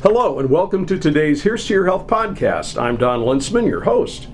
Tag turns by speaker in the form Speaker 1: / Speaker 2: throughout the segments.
Speaker 1: Hello and welcome to today's Here's to Your Health podcast. I'm Don Linsman, your host.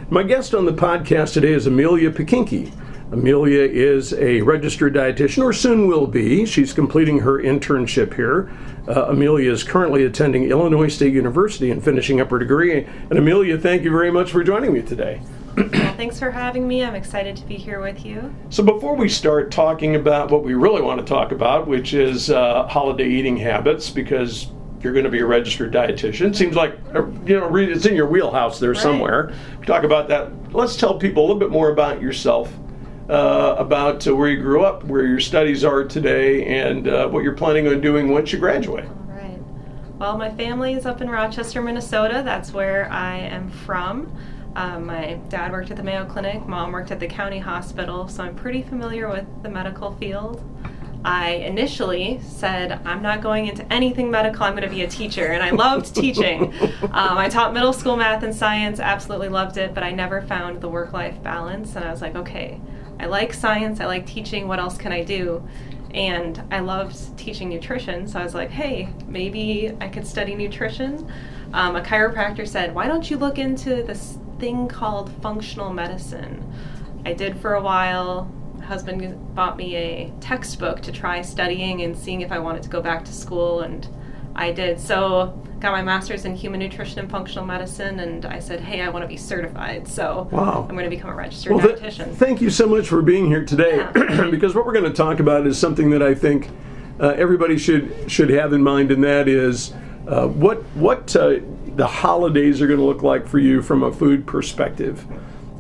Speaker 1: My guest on the podcast today is Amelia Pickhinke. Amelia is a registered dietitian, or soon will be. She's completing her internship here. Amelia is currently attending Illinois State University and finishing up her degree. And Amelia, thank you very much for joining me today.
Speaker 2: Well, thanks for having me. I'm excited to be here with you.
Speaker 1: So before we start talking about what we really want to talk about, which is holiday eating habits, because you're going to be a registered dietitian. Seems like, it's in your wheelhouse there somewhere. Talk about that. Let's tell people a little bit more about yourself, about where you grew up, where your studies are today, and what you're planning on doing once you graduate.
Speaker 2: All right. Well, my family is up in Rochester, Minnesota. That's where I am from. My dad worked at the Mayo Clinic, mom worked at the county hospital, so I'm pretty familiar with the medical field. I initially said, I'm not going into anything medical, I'm going to be a teacher, and I loved teaching. I taught middle school math and science, absolutely loved it, but I never found the work-life balance, and I was like, okay, I like science, I like teaching, what else can I do? And I loved teaching nutrition, so I was like, hey, maybe I could study nutrition. A chiropractor said, why don't you look into this thing called functional medicine? I did for a while. Husband bought me a textbook to try studying and seeing if I wanted to go back to school, and I did. So got my master's in human nutrition and functional medicine, and I said, hey, I want to be certified, so I'm going to become a registered dietitian.
Speaker 1: Thank you so much for being here today.
Speaker 2: Yeah.
Speaker 1: Because what we're going to talk about is something that I think everybody should have in mind, and that is what the holidays are going to look like for you from a food perspective.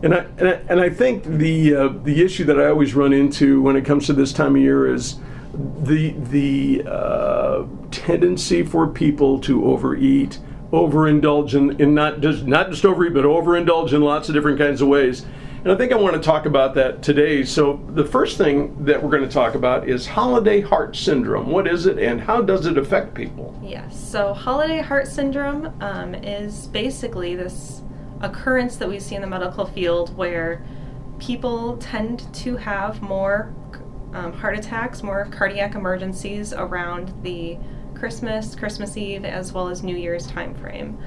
Speaker 1: And I think the issue that I always run into when it comes to this time of year is the tendency for people to overeat, overindulge in not just overeat, but overindulge in lots of different kinds of ways. And I think I want to talk about that today. So the first thing that we're going to talk about is holiday heart syndrome. What is it, and how does it affect people?
Speaker 2: Yes. So holiday heart syndrome is basically this occurrence that we see in the medical field where people tend to have more heart attacks, more cardiac emergencies around the Christmas Eve, as well as New Year's time frame.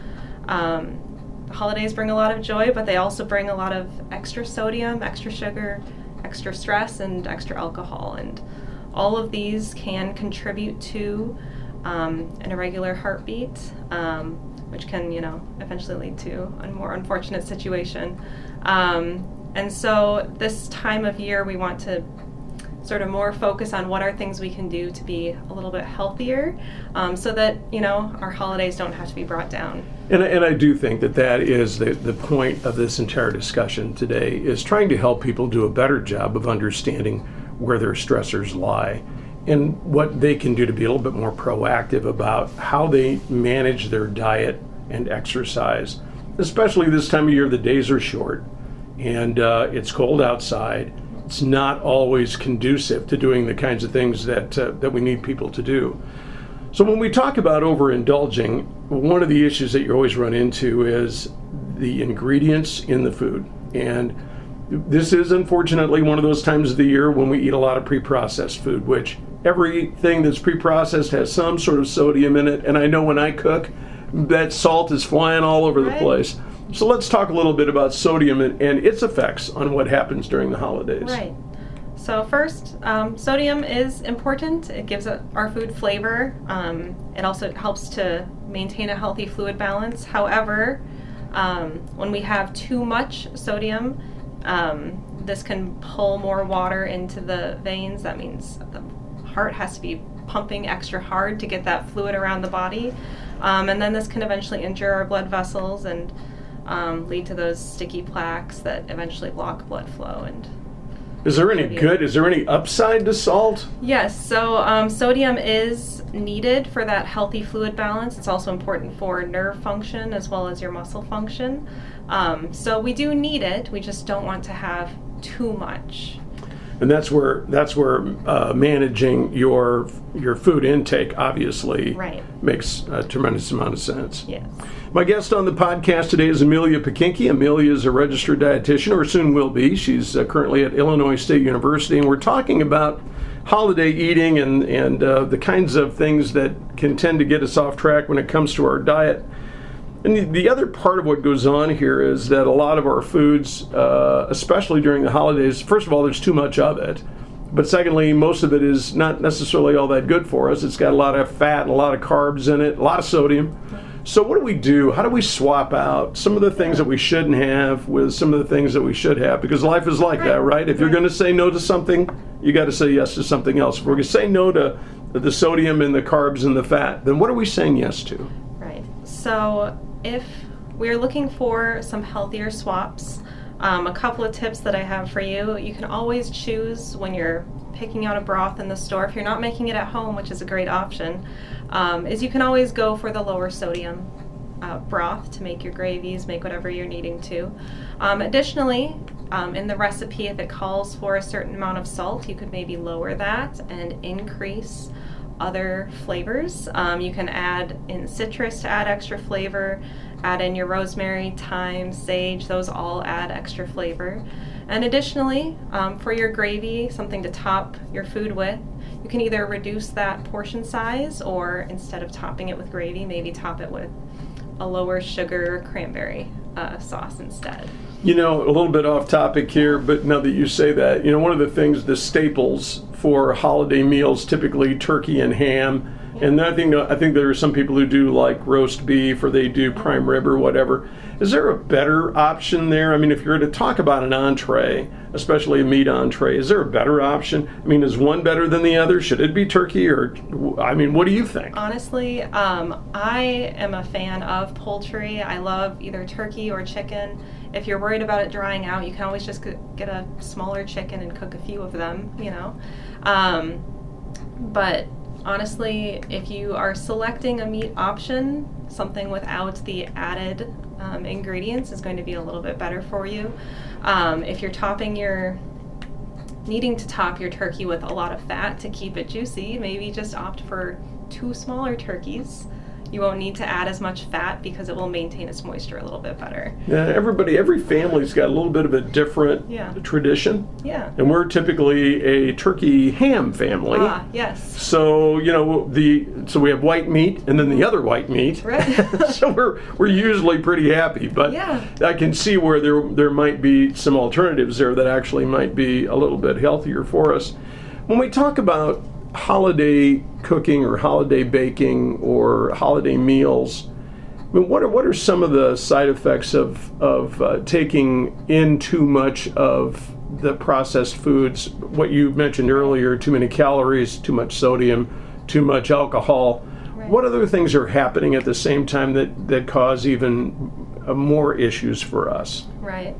Speaker 2: The holidays bring a lot of joy, but they also bring a lot of extra sodium, extra sugar, extra stress, and extra alcohol. And all of these can contribute to an irregular heartbeat, which can, eventually lead to a more unfortunate situation. And so this time of year, we want to sort of more focus on what are things we can do to be a little bit healthier, so that, our holidays don't have to be brought down.
Speaker 1: And I do think that is the point of this entire discussion today, is trying to help people do a better job of understanding where their stressors lie and what they can do to be a little bit more proactive about how they manage their diet and exercise. Especially this time of year, the days are short and it's cold outside. It's not always conducive to doing the kinds of things that we need people to do. So when we talk about overindulging, one of the issues that you always run into is the ingredients in the food. And this is unfortunately one of those times of the year when we eat a lot of pre-processed food, which everything that's pre-processed has some sort of sodium in it. And I know when I cook, that salt is flying all over the place. So let's talk a little bit about sodium and its effects on what happens during the holidays.
Speaker 2: Right. So first, sodium is important. It gives our food flavor. It also helps to maintain a healthy fluid balance. However, when we have too much sodium, this can pull more water into the veins. That means the heart has to be pumping extra hard to get that fluid around the body. And then this can eventually injure our blood vessels and lead to those sticky plaques that eventually block blood flow. And
Speaker 1: is there any upside to salt?
Speaker 2: Yes, so sodium is needed for that healthy fluid balance. It's also important for nerve function as well as your muscle function. So we do need it, we just don't want to have too much.
Speaker 1: And that's where managing your food intake obviously makes a tremendous amount of sense.
Speaker 2: Yes.
Speaker 1: My guest on the podcast today is Amelia Pickhinke. Amelia is a registered dietitian, or soon will be. She's currently at Illinois State University, and we're talking about holiday eating and the kinds of things that can tend to get us off track when it comes to our diet. And the other part of what goes on here is that a lot of our foods, especially during the holidays, first of all, there's too much of it. But secondly, most of it is not necessarily all that good for us. It's got a lot of fat and a lot of carbs in it, a lot of sodium. So what do we do? How do we swap out some of the things that we shouldn't have with some of the things that we should have? Because life is like that, right? If you're going to say no to something, you got to say yes to something else. If we're going to say no to the sodium and the carbs and the fat, then what are we saying yes to?
Speaker 2: Right. So if we're looking for some healthier swaps, a couple of tips that I have for you. You can always choose when you're picking out a broth in the store, if you're not making it at home, which is a great option, is you can always go for the lower sodium broth to make your gravies, make whatever you're needing to. Additionally, in the recipe, if it calls for a certain amount of salt, you could maybe lower that and increase other flavors. You can add in citrus to add extra flavor, add in your rosemary, thyme, sage, those all add extra flavor. And additionally, for your gravy, something to top your food with, you can either reduce that portion size or instead of topping it with gravy, maybe top it with a lower sugar cranberry sauce instead.
Speaker 1: You know, a little bit off topic here, but now that you say that, you know, one of the things, the staples for holiday meals, typically turkey and ham, and I think there are some people who do like roast beef or they do prime rib or whatever. Is there a better option there? I mean, if you're to talk about an entree, especially a meat entree, is there a better option? I mean, is one better than the other? Should it be turkey or, I mean, what do you think?
Speaker 2: Honestly, I am a fan of poultry. I love either turkey or chicken. If you're worried about it drying out, you can always just get a smaller chicken and cook a few of them, you know. But honestly, if you are selecting a meat option, something without the added ingredients is going to be a little bit better for you. If you're needing to top your turkey with a lot of fat to keep it juicy, maybe just opt for 2 smaller turkeys. You won't need to add as much fat because it will maintain its moisture a little bit better.
Speaker 1: Yeah, every family's got a little bit of a different tradition.
Speaker 2: Yeah.
Speaker 1: And we're typically a turkey ham family.
Speaker 2: Ah, yes.
Speaker 1: So, you know, so we have white meat and then the other white meat.
Speaker 2: Right.
Speaker 1: So we're usually pretty happy, but
Speaker 2: yeah.
Speaker 1: I can see where there might be some alternatives there that actually might be a little bit healthier for us. When we talk about holiday cooking or holiday baking or holiday meals, I mean, what are some of the side effects of taking in too much of the processed foods? What you mentioned earlier, too many calories, too much sodium, too much alcohol. Right. What other things are happening at the same time that cause even more issues for us?
Speaker 2: Right.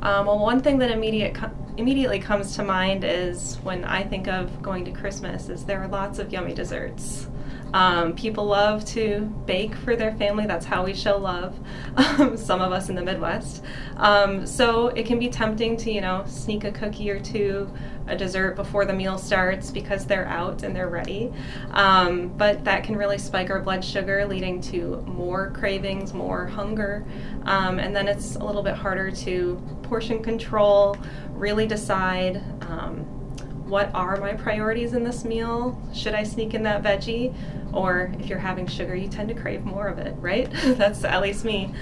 Speaker 2: Well, one thing that immediately comes to mind is when I think of going to Christmas is there are lots of yummy desserts. People love to bake for their family. That's how we show love, some of us in the Midwest. So it can be tempting to, you know, sneak a cookie or two, a dessert before the meal starts because they're out and they're ready. But that can really spike our blood sugar, leading to more cravings, more hunger. And then it's a little bit harder to portion control, really decide what are my priorities in this meal? Should I sneak in that veggie? Or if you're having sugar, you tend to crave more of it, right? That's at least me.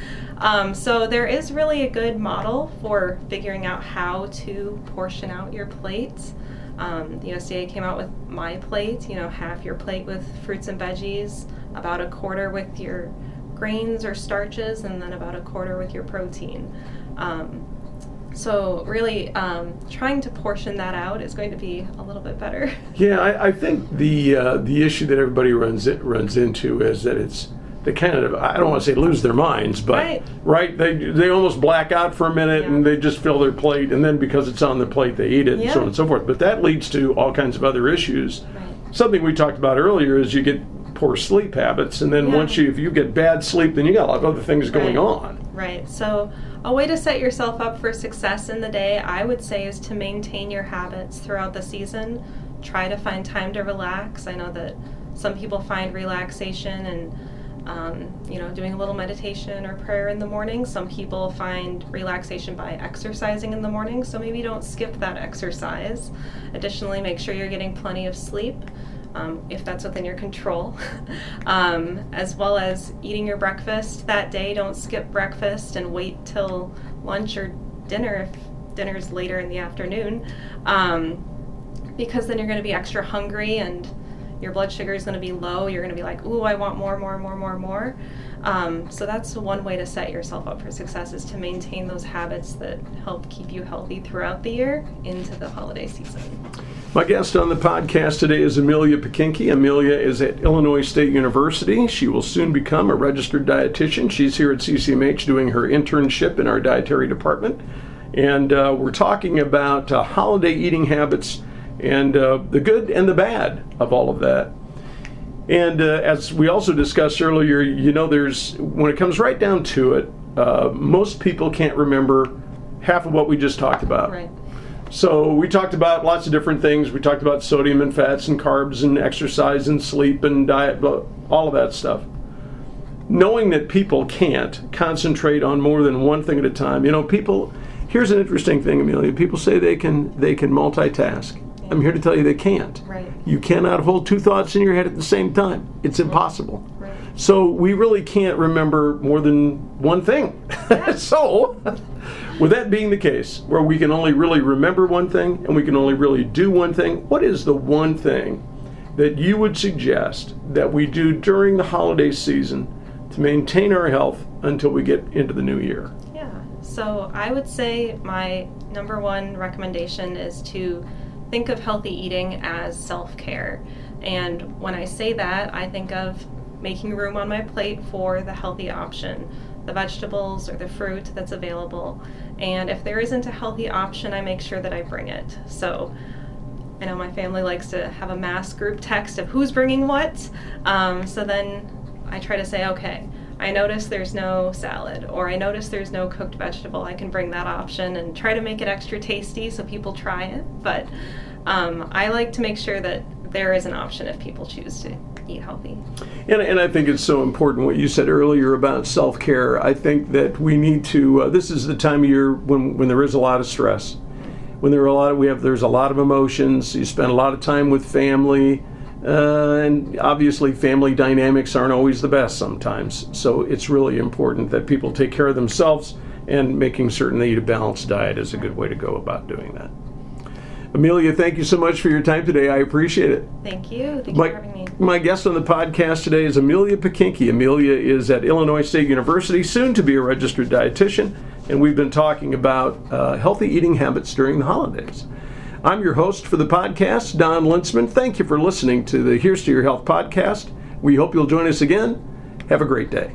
Speaker 2: So there is really a good model for figuring out how to portion out your plate. The USDA came out with My Plate, you know, half your plate with fruits and veggies, about a quarter with your grains or starches, and then about a quarter with your protein. So really trying to portion that out is going to be a little bit better.
Speaker 1: Yeah, I think the issue that everybody runs into is that they kind of, I don't want to say lose their minds, but right, they almost black out for a minute and they just fill their plate, and then because it's on the plate they eat it and so on and so forth. But that leads to all kinds of other issues. Right. Something we talked about earlier is you get poor sleep habits, and then if you get bad sleep, then you got a lot of other things going on.
Speaker 2: Right. So a way to set yourself up for success in the day, I would say, is to maintain your habits throughout the season. Try to find time to relax. I know that some people find relaxation and Doing a little meditation or prayer in the morning. Some people find relaxation by exercising in the morning, so maybe don't skip that exercise. Additionally, make sure you're getting plenty of sleep, if that's within your control, as well as eating your breakfast that day. Don't skip breakfast and wait till lunch or dinner if dinner's later in the afternoon, because then you're going to be extra hungry and your blood sugar is going to be low. You're going to be like, ooh, I want more. So that's one way to set yourself up for success, is to maintain those habits that help keep you healthy throughout the year into the holiday season.
Speaker 1: My guest on the podcast today is Amelia Pickhinke. Amelia is at Illinois State University. She will soon become a registered dietitian. She's here at CCMH doing her internship in our dietary department. And we're talking about holiday eating habits and the good and the bad of all of that. And as we also discussed earlier, when it comes right down to it, most people can't remember half of what we just talked about.
Speaker 2: Right.
Speaker 1: So we talked about lots of different things. We talked about sodium and fats and carbs and exercise and sleep and diet, all of that stuff. Knowing that people can't concentrate on more than one thing at a time. Here's an interesting thing, Amelia. People say they can multitask. I'm here to tell you they can't.
Speaker 2: Right.
Speaker 1: You cannot hold two thoughts in your head at the same time. It's impossible.
Speaker 2: Right.
Speaker 1: So we really can't remember more than one thing. So, with that being the case, where we can only really remember one thing and we can only really do one thing, what is the one thing that you would suggest that we do during the holiday season to maintain our health until we get into the new year?
Speaker 2: Yeah. So I would say my number one recommendation is to think of healthy eating as self-care. And when I say that, I think of making room on my plate for the healthy option, the vegetables or the fruit that's available. And if there isn't a healthy option, I make sure that I bring it. So I know my family likes to have a mass group text of who's bringing what. So then I try to say, okay, I notice there's no salad, or I notice there's no cooked vegetable. I can bring that option and try to make it extra tasty so people try it. But I like to make sure that there is an option if people choose to eat healthy.
Speaker 1: And I think it's so important what you said earlier about self-care. I think that we need to, this is the time of year when there is a lot of stress, when there's a lot of emotions. You spend a lot of time with family. And obviously family dynamics aren't always the best sometimes. So it's really important that people take care of themselves, and making certain they eat a balanced diet is a good way to go about doing that. Amelia, thank you so much for your time today. I appreciate it.
Speaker 2: Thank you. Thank you for having me.
Speaker 1: My guest on the podcast today is Amelia Pickhinke. Amelia is at Illinois State University, soon to be a registered dietitian, and we've been talking about healthy eating habits during the holidays. I'm your host for the podcast, Don Lintzman. Thank you for listening to the Here's to Your Health podcast. We hope you'll join us again. Have a great day.